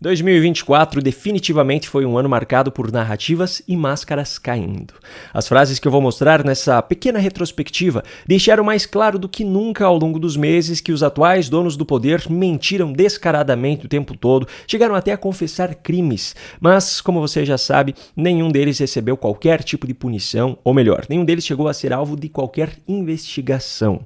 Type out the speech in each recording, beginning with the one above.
2024 definitivamente foi um ano marcado por narrativas e máscaras caindo. As frases que eu vou mostrar nessa pequena retrospectiva deixaram mais claro do que nunca ao longo dos meses que os atuais donos do poder mentiram descaradamente o tempo todo, chegaram até a confessar crimes, mas, como você já sabe, nenhum deles recebeu qualquer tipo de punição, ou melhor, nenhum deles chegou a ser alvo de qualquer investigação.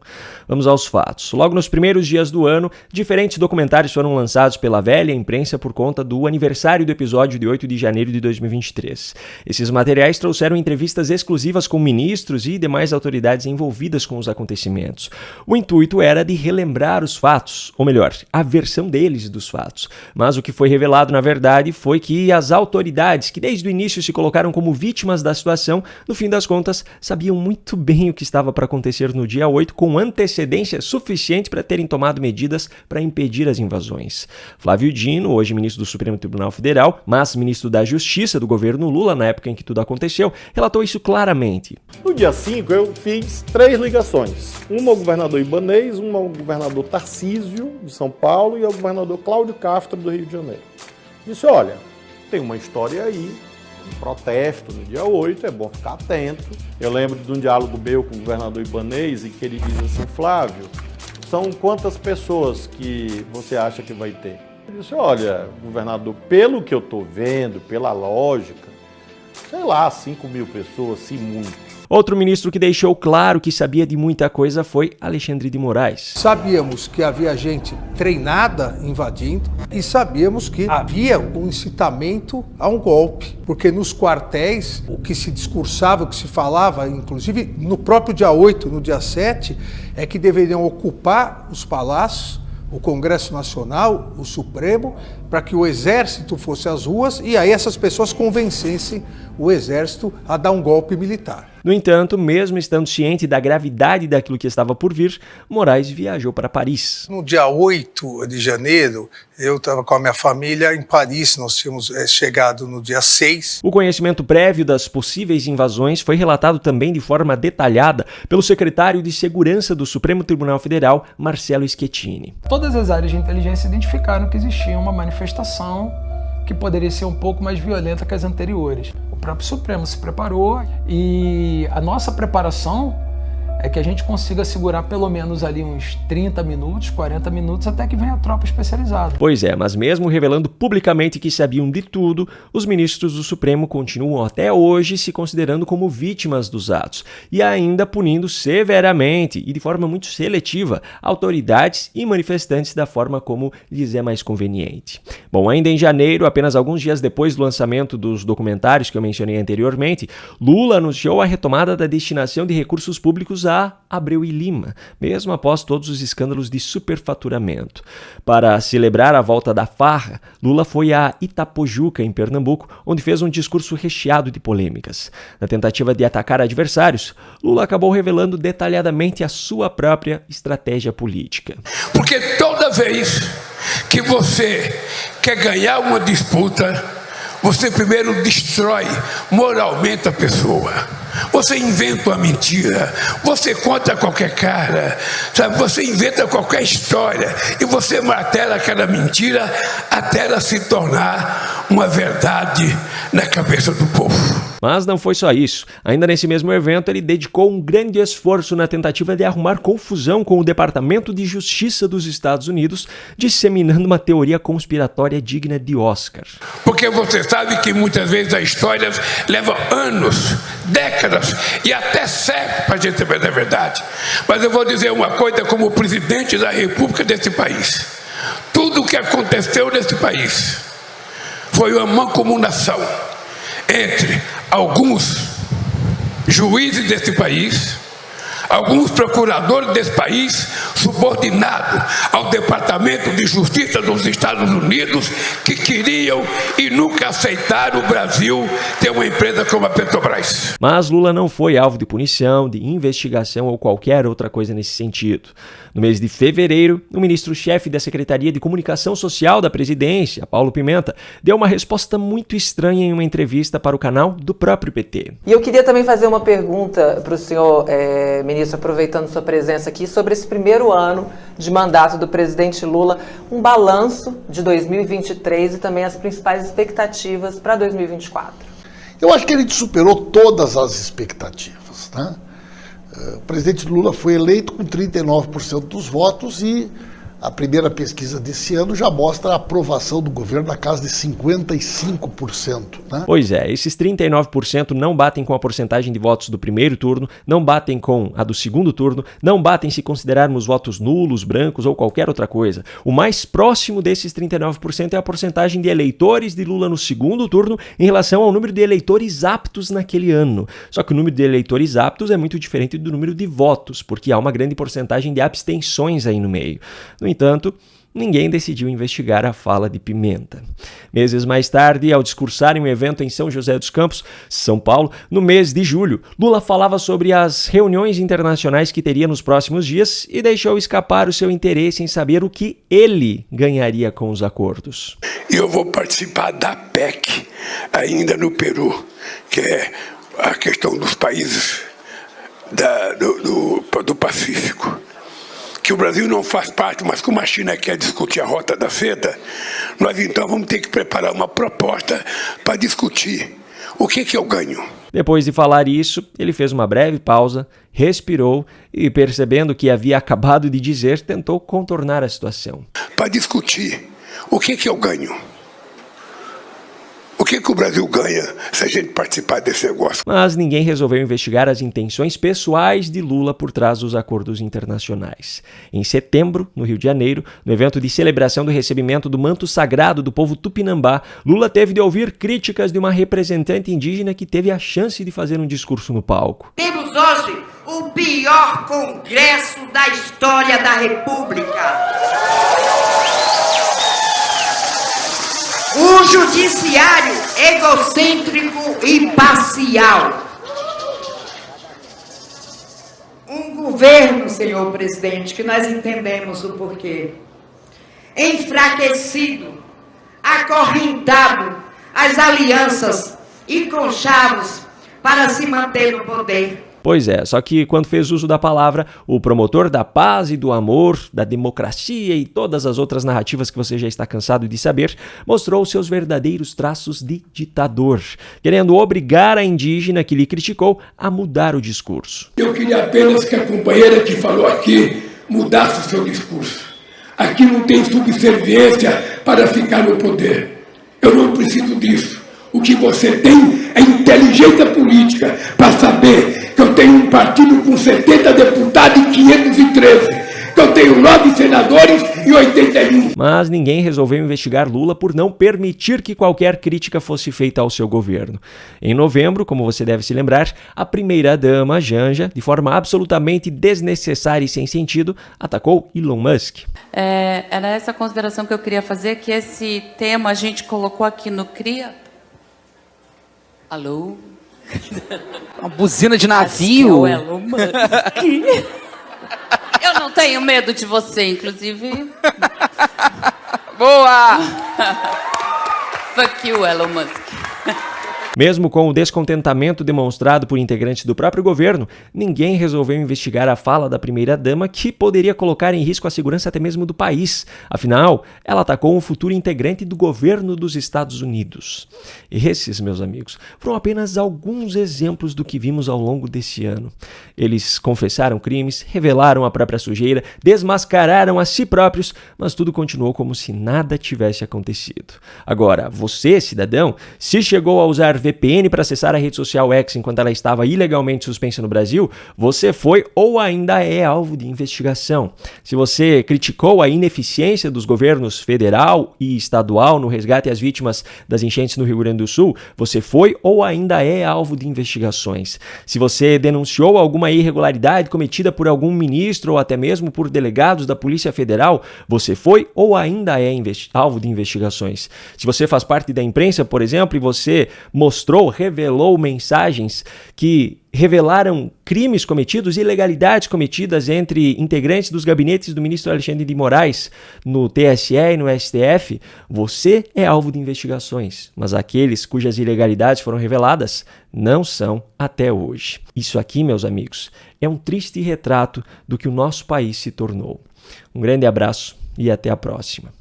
Vamos aos fatos. Logo nos primeiros dias do ano, diferentes documentários foram lançados pela velha imprensa por conta do aniversário do episódio de 8 de janeiro de 2023. Esses materiais trouxeram entrevistas exclusivas com ministros e demais autoridades envolvidas com os acontecimentos. O intuito era de relembrar os fatos, ou melhor, a versão deles dos fatos. Mas o que foi revelado, na verdade, foi que as autoridades, que desde o início se colocaram como vítimas da situação, no fim das contas, sabiam muito bem o que estava para acontecer no dia 8, com antecedência suficiente para terem tomado medidas para impedir as invasões. Flávio Dino, hoje ministro do Supremo Tribunal Federal, mas ministro da Justiça do governo Lula, na época em que tudo aconteceu, relatou isso claramente. No dia 5, eu fiz 3 ligações. Uma ao governador Ibanez, uma ao governador Tarcísio, de São Paulo, e ao governador Cláudio Castro, do Rio de Janeiro. Disse, olha, tem uma história aí, um protesto no dia 8, é bom ficar atento. Eu lembro de um diálogo meu com o governador Ibanez, em que ele diz assim, Flávio, são quantas pessoas que você acha que vai ter? Eu disse, olha, governador, pelo que eu estou vendo, pela lógica, sei lá, 5.000 pessoas, se muito. Outro ministro que deixou claro que sabia de muita coisa foi Alexandre de Moraes. Sabíamos que havia gente treinada invadindo e sabíamos que havia um incitamento a um golpe, porque nos quartéis o que se discursava, o que se falava, inclusive no próprio dia 8, no dia 7, é que deveriam ocupar os palácios, o Congresso Nacional, o Supremo, para que o Exército fosse às ruas e aí essas pessoas convencessem o Exército a dar um golpe militar. No entanto, mesmo estando ciente da gravidade daquilo que estava por vir, Moraes viajou para Paris. No dia 8 de janeiro, eu estava com a minha família em Paris, nós tínhamos chegado no dia 6. O conhecimento prévio das possíveis invasões foi relatado também de forma detalhada pelo secretário de Segurança do Supremo Tribunal Federal, Marcelo Schettini. Todas as áreas de inteligência identificaram que existia uma manifestação que poderia ser um pouco mais violenta que as anteriores. O próprio Supremo se preparou e a nossa preparação é que a gente consiga segurar pelo menos ali uns 30 minutos, 40 minutos, até que venha a tropa especializada. Pois é, mas mesmo revelando publicamente que sabiam de tudo, os ministros do Supremo continuam até hoje se considerando como vítimas dos atos e ainda punindo severamente e de forma muito seletiva autoridades e manifestantes da forma como lhes é mais conveniente. Bom, ainda em janeiro, apenas alguns dias depois do lançamento dos documentários que eu mencionei anteriormente, Lula anunciou a retomada da destinação de recursos públicos a Abreu e Lima, mesmo após todos os escândalos de superfaturamento. Para celebrar a volta da farra, Lula foi a Itapojuca, em Pernambuco, onde fez um discurso recheado de polêmicas. Na tentativa de atacar adversários, Lula acabou revelando detalhadamente a sua própria estratégia política. Porque toda vez que você quer ganhar uma disputa, você primeiro destrói moralmente a pessoa. Você inventa uma mentira, você conta qualquer cara, sabe? Você inventa qualquer história e você martela aquela mentira até ela se tornar uma verdade na cabeça do povo. Mas não foi só isso. Ainda nesse mesmo evento, ele dedicou um grande esforço na tentativa de arrumar confusão com o Departamento de Justiça dos Estados Unidos, disseminando uma teoria conspiratória digna de Oscar. Porque você sabe que muitas vezes as histórias levam anos, décadas e até séculos para a gente saber da verdade. Mas eu vou dizer uma coisa como presidente da República desse país. Tudo o que aconteceu nesse país foi uma mancomunação entre alguns juízes desse país, alguns procuradores desse país, subordinados ao Departamento de Justiça dos Estados Unidos, que queriam e nunca aceitaram o Brasil ter uma empresa como a Petrobras. Mas Lula não foi alvo de punição, de investigação ou qualquer outra coisa nesse sentido. No mês de fevereiro, o ministro-chefe da Secretaria de Comunicação Social da Presidência, Paulo Pimenta, deu uma resposta muito estranha em uma entrevista para o canal do próprio PT. E eu queria também fazer uma pergunta para o senhor, ministro ministro, aproveitando sua presença aqui, sobre esse primeiro ano de mandato do presidente Lula, um balanço de 2023 e também as principais expectativas para 2024. Eu acho que ele superou todas as expectativas, né? O presidente Lula foi eleito com 39% dos votos e a primeira pesquisa desse ano já mostra a aprovação do governo na casa de 55%. Né? Pois é, esses 39% não batem com a porcentagem de votos do primeiro turno, não batem com a do segundo turno, não batem se considerarmos votos nulos, brancos ou qualquer outra coisa. O mais próximo desses 39% é a porcentagem de eleitores de Lula no segundo turno em relação ao número de eleitores aptos naquele ano. Só que o número de eleitores aptos é muito diferente do número de votos, porque há uma grande porcentagem de abstenções aí no meio. No entanto, ninguém decidiu investigar a fala de Pimenta. Meses mais tarde, ao discursar em um evento em São José dos Campos, São Paulo, no mês de julho, Lula falava sobre as reuniões internacionais que teria nos próximos dias e deixou escapar o seu interesse em saber o que ele ganharia com os acordos. Eu vou participar da PEC, ainda no Peru, que é a questão dos países do Pacífico. Que o Brasil não faz parte, mas como a China quer discutir a rota da seda, nós então vamos ter que preparar uma proposta para discutir o que eu ganho. Depois de falar isso, ele fez uma breve pausa, respirou e, percebendo que havia acabado de dizer, tentou contornar a situação. Para discutir o que eu ganho. O que o Brasil ganha se a gente participar desse negócio? Mas ninguém resolveu investigar as intenções pessoais de Lula por trás dos acordos internacionais. Em setembro, no Rio de Janeiro, no evento de celebração do recebimento do manto sagrado do povo tupinambá, Lula teve de ouvir críticas de uma representante indígena que teve a chance de fazer um discurso no palco. Temos hoje o pior congresso da história da República. O judiciário egocêntrico e parcial. Um governo, senhor presidente, que nós entendemos o porquê, enfraquecido, acorrentado às alianças e conchavos para se manter no poder. Pois é, só que quando fez uso da palavra, o promotor da paz e do amor, da democracia e todas as outras narrativas que você já está cansado de saber, mostrou seus verdadeiros traços de ditador, querendo obrigar a indígena que lhe criticou a mudar o discurso. Eu queria apenas que a companheira que falou aqui mudasse o seu discurso. Aqui não tem subserviência para ficar no poder. Eu não preciso disso. O que você tem é inteligência política para saber que eu tenho um partido com 70 deputados e 513, que eu tenho 9 senadores e 81. Mas ninguém resolveu investigar Lula por não permitir que qualquer crítica fosse feita ao seu governo. Em novembro, como você deve se lembrar, a primeira-dama, Janja, de forma absolutamente desnecessária e sem sentido, atacou Elon Musk. Era essa consideração que eu queria fazer, que esse tema a gente colocou aqui no CRIA. Alô? Uma buzina de navio. É o Elon Musk. Eu não tenho medo de você, inclusive. Boa! Fuck you, Elon Musk. Mesmo com o descontentamento demonstrado por integrantes do próprio governo, ninguém resolveu investigar a fala da primeira-dama, que poderia colocar em risco a segurança até mesmo do país. Afinal, ela atacou um futuro integrante do governo dos Estados Unidos. Esses, meus amigos, foram apenas alguns exemplos do que vimos ao longo desse ano. Eles confessaram crimes, revelaram a própria sujeira, desmascararam a si próprios, mas tudo continuou como se nada tivesse acontecido. Agora, você, cidadão, se chegou a usar VPN para acessar a rede social X enquanto ela estava ilegalmente suspensa no Brasil, você foi ou ainda é alvo de investigação. Se você criticou a ineficiência dos governos federal e estadual no resgate às vítimas das enchentes no Rio Grande do Sul, você foi ou ainda é alvo de investigações. Se você denunciou alguma irregularidade cometida por algum ministro ou até mesmo por delegados da Polícia Federal, você foi ou ainda é alvo de investigações. Se você faz parte da imprensa, por exemplo, e você mostrou revelou mensagens que revelaram crimes cometidos e ilegalidades cometidas entre integrantes dos gabinetes do ministro Alexandre de Moraes no TSE e no STF, você é alvo de investigações, mas aqueles cujas ilegalidades foram reveladas não são até hoje. Isso aqui, meus amigos, é um triste retrato do que o nosso país se tornou. Um grande abraço e até a próxima.